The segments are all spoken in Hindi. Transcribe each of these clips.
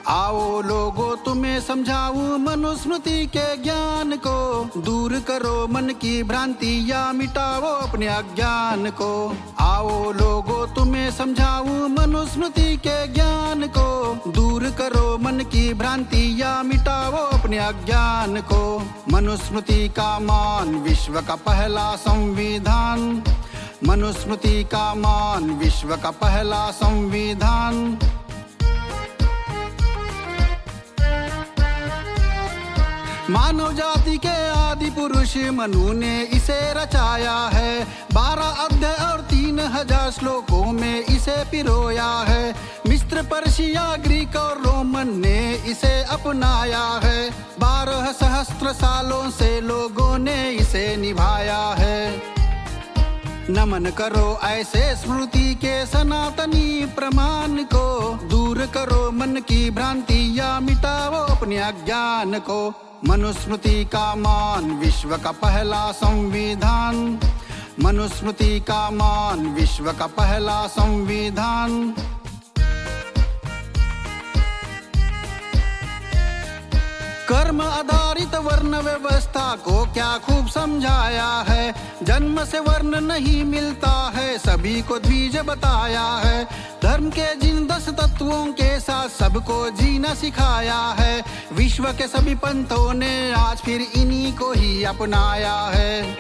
आओ लोगों तुम्हें समझाऊं मनुस्मृति के ज्ञान को, दूर करो मन की भ्रांति या मिटाओ अपने अज्ञान को। आओ लोगों तुम्हें समझाऊं मनुस्मृति के ज्ञान को, दूर करो मन की भ्रांति या मिटाओ अपने अज्ञान को। मनुस्मृति का मान विश्व का पहला संविधान, मनुस्मृति का मान विश्व का पहला संविधान। मानव जाति के आदि पुरुष मनु ने इसे रचाया है। 12 अध्याय और 3000 श्लोकों में इसे पिरोया है। मिस्र, पर्शिया, ग्रीक और रोमन ने इसे अपनाया है। 12 सहस्त्र सालों से लोगों ने इसे निभाया है। नमन करो ऐसे स्मृति के सनातनी प्रमाण को, दूर करो मन की भ्रांति या मिटाओ अपने अज्ञान को। मनुस्मृति का मान विश्व का पहला संविधान, मनुस्मृति का मान विश्व का पहला संविधान। कर्म आधारित वर्ण व्यवस्था को क्या खूब समझाया है। जन्म से वर्ण नहीं मिलता है, सभी को द्विज बताया है। धर्म के जिन 10 तत्वों के साथ सबको जीना सिखाया है। विश्व के सभी पंथों ने आज फिर इन्हीं को ही अपनाया है।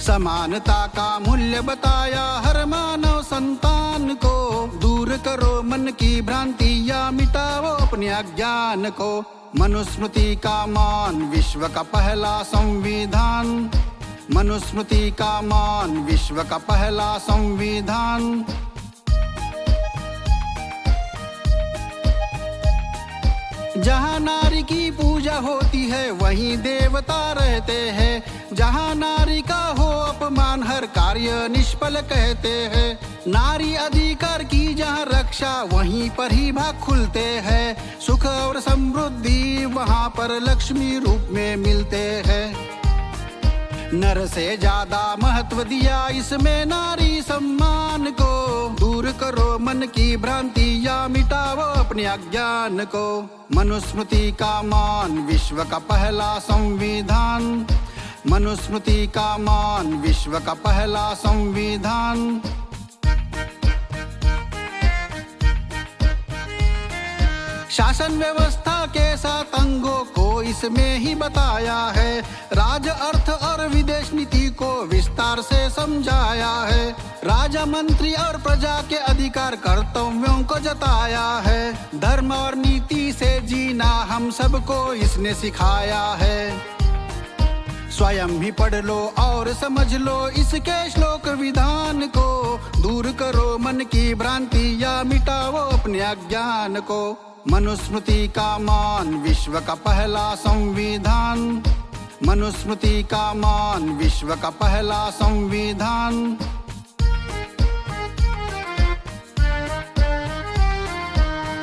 समानता का मूल्य बताया हर मानव संतान को, दूर करो मन की भ्रांति या मिटाओ अपने अज्ञान को। मनुस्मृति का मान विश्व का पहला संविधान, मनुस्मृति का मान विश्व का पहला संविधान। जहाँ नारी की पूजा होती है वहीं देवता रहते हैं। जहाँ नारी का हो अपमान हर कार्य निष्फल कहते हैं। नारी अधिकार की जहाँ रक्षा वहीं पर ही भाग खुलते हैं। सुख और समृद्धि वहाँ पर लक्ष्मी रूप में मिलते हैं। नर से ज्यादा महत्व दिया इसमें नारी सम्मान को, दूर करो मन की भ्रांति या मिटाओ अपने अज्ञान को। मनुस्मृति का मान विश्व का पहला संविधान, मनुस्मृति का मान विश्व का पहला संविधान। शासन व्यवस्था के 7 अंगों को इसमें ही बताया है। राज, अर्थ और विदेश नीति को विस्तार से समझाया है। राजा, मंत्री और प्रजा के अधिकार कर्तव्यों को जताया है। धर्म और नीति से जीना हम सबको इसने सिखाया है। स्वयं ही पढ़ लो और समझ लो इसके श्लोक विधान को, दूर करो मन की भ्रांति या मिटाओ अपने अज्ञान को। मनुस्मृति का मान विश्व का पहला संविधान, मनुस्मृति का मान विश्व का पहला संविधान।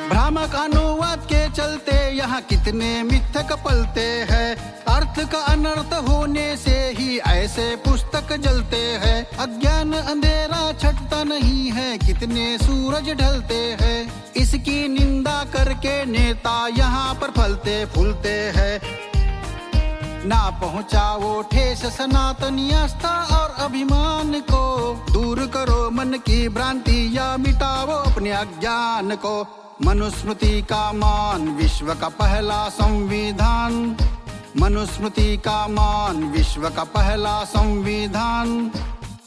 भ्रामक अनुवाद के चलते यहाँ कितने मिथक पलते हैं। अर्थ का अनर्थ होने से ही ऐसे पुस्तक जलते हैं। अज्ञान अंधेरा छटता नहीं है, कितने सूरज ढलते हैं। इसकी निंदा करके नेता यहाँ पर फलते फूलते हैं। ना पहुँचाओ ठेस सनातनी आस्था और अभिमान को, दूर करो मन की भ्रांति या मिटाओ अपने अज्ञान को। मनुस्मृति का मान विश्व का पहला संविधान, मनुस्मृति का मान विश्व का पहला संविधान।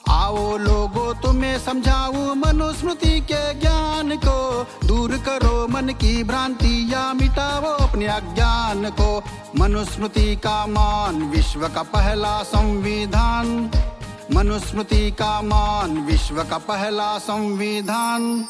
आओ लोगों तुम्हें समझाऊं मनुस्मृति के ज्ञान को, दूर करो मन की भ्रांति या मिटाओ अपने अज्ञान को। मनुस्मृति का मान विश्व का पहला संविधान, मनुस्मृति का मान विश्व का पहला संविधान।